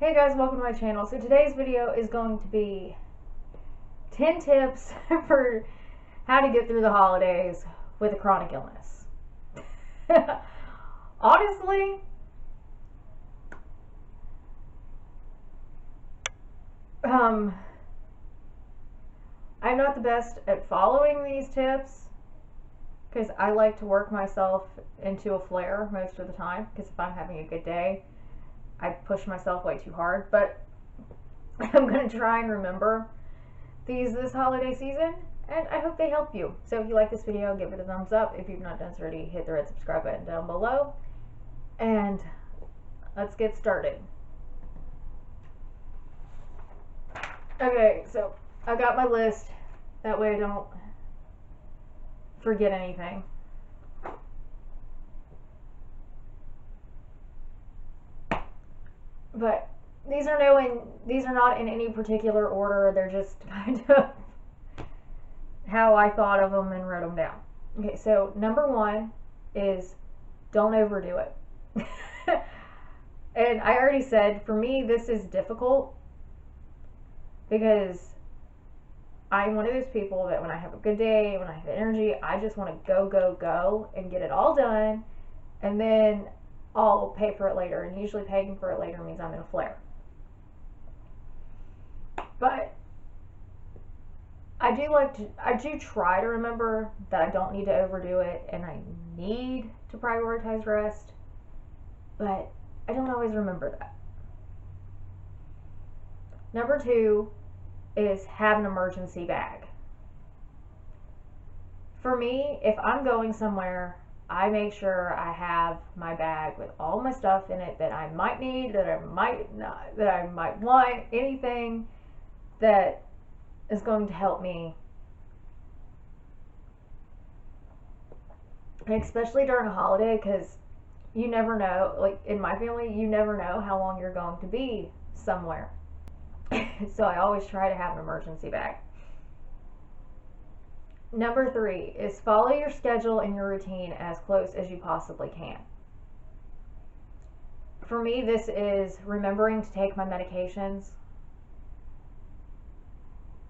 Hey guys, welcome to my channel. So today's video is going to be 10 tips for how to get through the holidays with a chronic illness. Honestly, I'm not the best at following these tips because I like to work myself into a flare most of the time, because if I'm having a good day, I push myself way too hard. But I'm going to try and remember these this holiday season, and I hope they help you. So if you like this video, give it a thumbs up. If you've not done so already, hit the red subscribe button down below, and let's get started. Okay, so I got my list, that way I don't forget anything. But these are not in any particular order. They're just kind of how I thought of them and wrote them down. Okay, so number one is don't overdo it. And I already said, for me, this is difficult because I'm one of those people that when I have a good day, when I have energy, I just want to go and get it all done, and then I'll pay for it later. And usually paying for it later means I'm in a flare. But I do try to remember that I don't need to overdo it and I need to prioritize rest, but I don't always remember that. Number two is have an emergency bag. For me, if I'm going somewhere, I make sure I have my bag with all my stuff in it that I might need, that I might not, that I might want, anything that is going to help me. And especially during a holiday, because you never know, like in my family, you never know how long you're going to be somewhere. So I always try to have an emergency bag. Number three is follow your schedule and your routine as close as you possibly can. For me, this is remembering to take my medications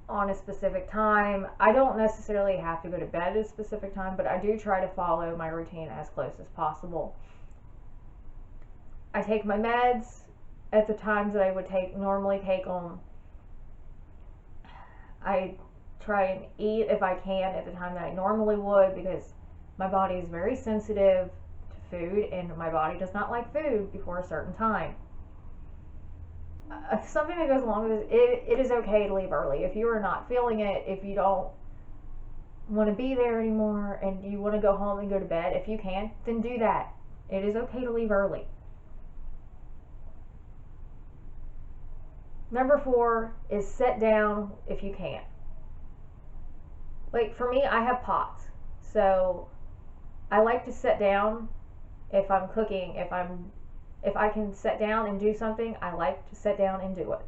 on a specific time. I don't necessarily have to go to bed at a specific time, but I do try to follow my routine as close as possible. I take my meds at the times that I would normally take them. I try and eat if I can at the time that I normally would, because my body is very sensitive to food and my body does not like food before a certain time. Something that goes along with this, it is okay to leave early. If you are not feeling it, if you don't want to be there anymore and you want to go home and go to bed, if you can, then do that. It is okay to leave early. Number four is sit down if you can. Like for me, I have POTS, so I like to sit down if I'm cooking. If I can sit down and do something, I like to sit down and do it.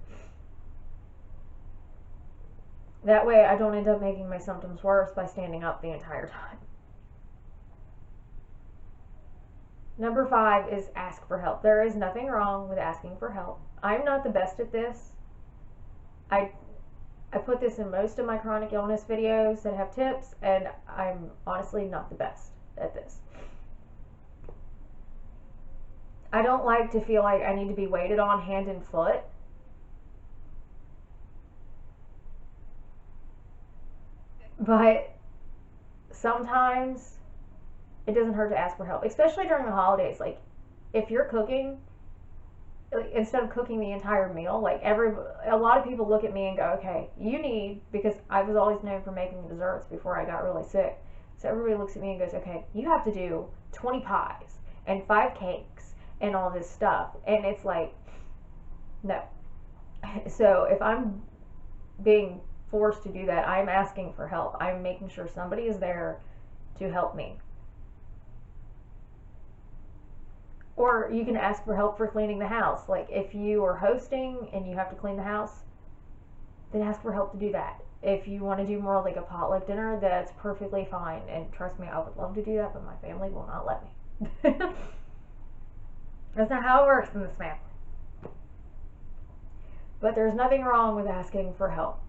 That way I don't end up making my symptoms worse by standing up the entire time. Number five is ask for help. There is nothing wrong with asking for help. I'm not the best at this. I put this in most of my chronic illness videos that have tips, and I'm honestly not the best at this. I don't like to feel like I need to be waited on hand and foot. But sometimes it doesn't hurt to ask for help, especially during the holidays. Like if you're cooking, instead of cooking the entire meal, like a lot of people look at me and go, okay, you need, because I was always known for making desserts before I got really sick. So everybody looks at me and goes, okay, you have to do 20 pies and 5 cakes and all this stuff. And it's like, no. So if I'm being forced to do that, I'm asking for help. I'm making sure somebody is there to help me. Or you can ask for help for cleaning the house. Like if you are hosting and you have to clean the house, then ask for help to do that. If you want to do more like a potluck dinner, that's perfectly fine. And trust me, I would love to do that, but my family will not let me. That's not how it works in this family. But there's nothing wrong with asking for help.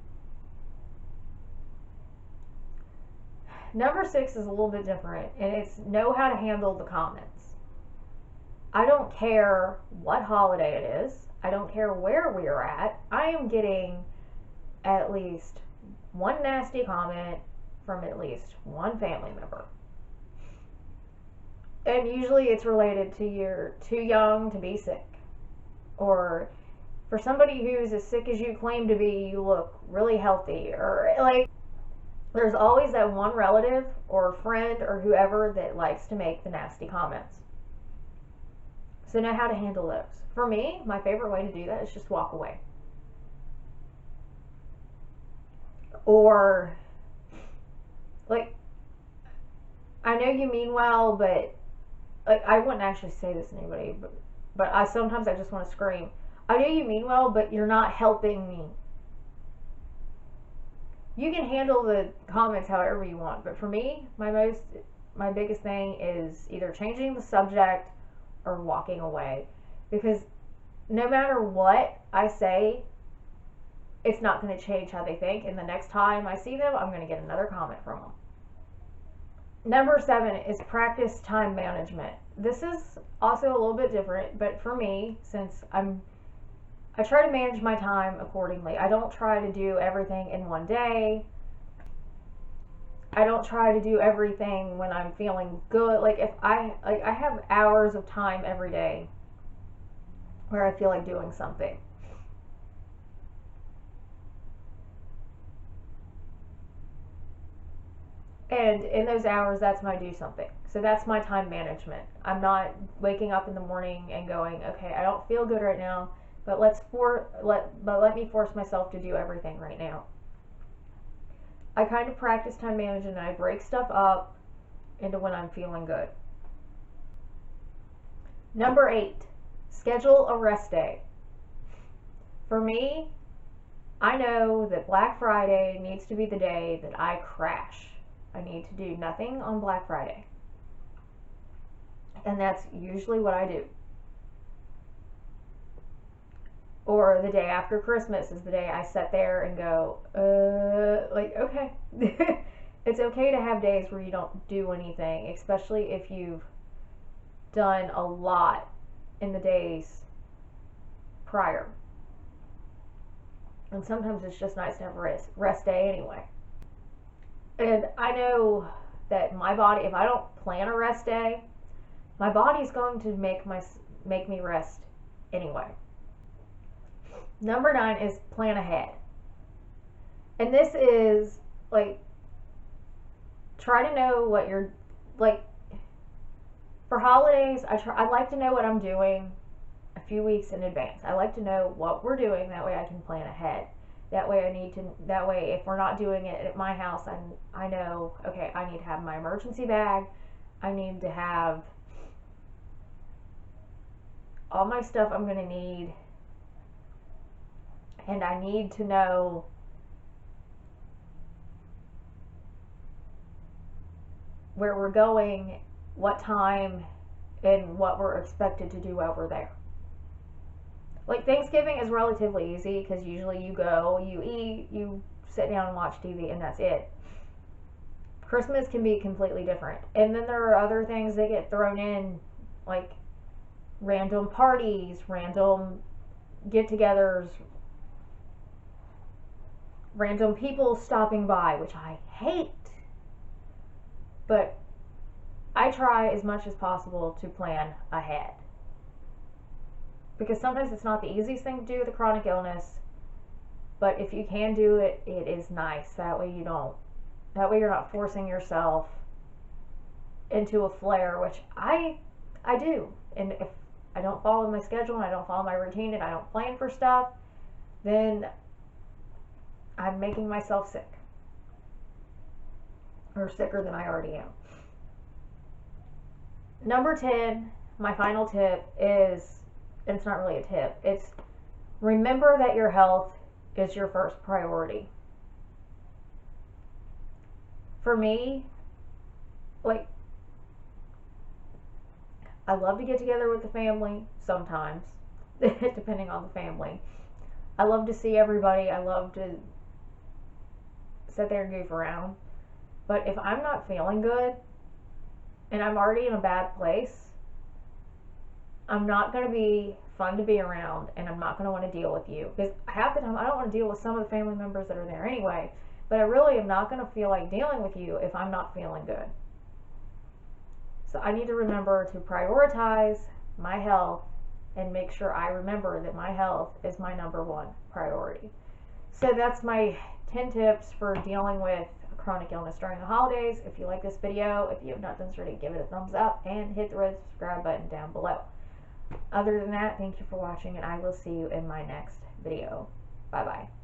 Number 6 is a little bit different, and it's know how to handle the comments. I don't care what holiday it is. I don't care where we are at. I am getting at least one nasty comment from at least one family member. And usually it's related to you're too young to be sick. Or for somebody who's as sick as you claim to be, you look really healthy. Or like, there's always that one relative or friend or whoever that likes to make the nasty comments. So know how to handle those. For me, my favorite way to do that is just walk away. Or, like, I know you mean well, but, like, I wouldn't actually say this to anybody, but sometimes I just want to scream. I know you mean well, but you're not helping me. You can handle the comments however you want, but for me, my biggest thing is either changing the subject or walking away, because no matter what I say, it's not going to change how they think, and the next time I see them, I'm going to get another comment from them. Number 7 is practice time management. This is also a little bit different, but for me, since I try to manage my time accordingly. I don't try to do everything in one day. I don't try to do everything when I'm feeling good. Like if I have hours of time every day where I feel like doing something. And in those hours, that's my do something. So that's my time management. I'm not waking up in the morning and going, okay, I don't feel good right now, but let me force myself to do everything right now. I kind of practice time management, and I break stuff up into when I'm feeling good. Number 8, schedule a rest day. For me, I know that Black Friday needs to be the day that I crash. I need to do nothing on Black Friday. And that's usually what I do. Or the day after Christmas is the day I sit there and go, okay. It's okay to have days where you don't do anything, especially if you've done a lot in the days prior. And sometimes it's just nice to have a rest day anyway. And I know that my body, if I don't plan a rest day, my body's going to make me rest anyway. Number 9 is plan ahead. And this is like, try to know what you're like for holidays. I like to know what I'm doing a few weeks in advance. I like to know what we're doing, that way I can plan ahead. That way if we're not doing it at my house, I know, okay, I need to have my emergency bag. I need to have all my stuff I'm going to need. And I need to know where we're going, what time, and what we're expected to do while we're there. Like Thanksgiving is relatively easy because usually you go, you eat, you sit down and watch TV, and that's it. Christmas can be completely different. And then there are other things that get thrown in, like random parties, random get-togethers, random people stopping by, which I hate. But I try as much as possible to plan ahead. Because sometimes it's not the easiest thing to do with a chronic illness, but if you can do it, it is nice. That way you're not forcing yourself into a flare, which I do. And if I don't follow my schedule and I don't follow my routine and I don't plan for stuff, then I'm making myself sick. Or sicker than I already am. Number 10, my final tip is, and it's not really a tip, it's remember that your health is your first priority. For me, like, I love to get together with the family sometimes, depending on the family. I love to see everybody. I love to sit there and goof around. But if I'm not feeling good and I'm already in a bad place, I'm not going to be fun to be around, and I'm not going to want to deal with you. Because half the time, I don't want to deal with some of the family members that are there anyway. But I really am not going to feel like dealing with you if I'm not feeling good. So I need to remember to prioritize my health and make sure I remember that my health is my number one priority. So that's my 10 tips for dealing with chronic illness during the holidays. If you like this video, if you have not done so already, give it a thumbs up and hit the red subscribe button down below. Other than that, thank you for watching, and I will see you in my next video. Bye bye.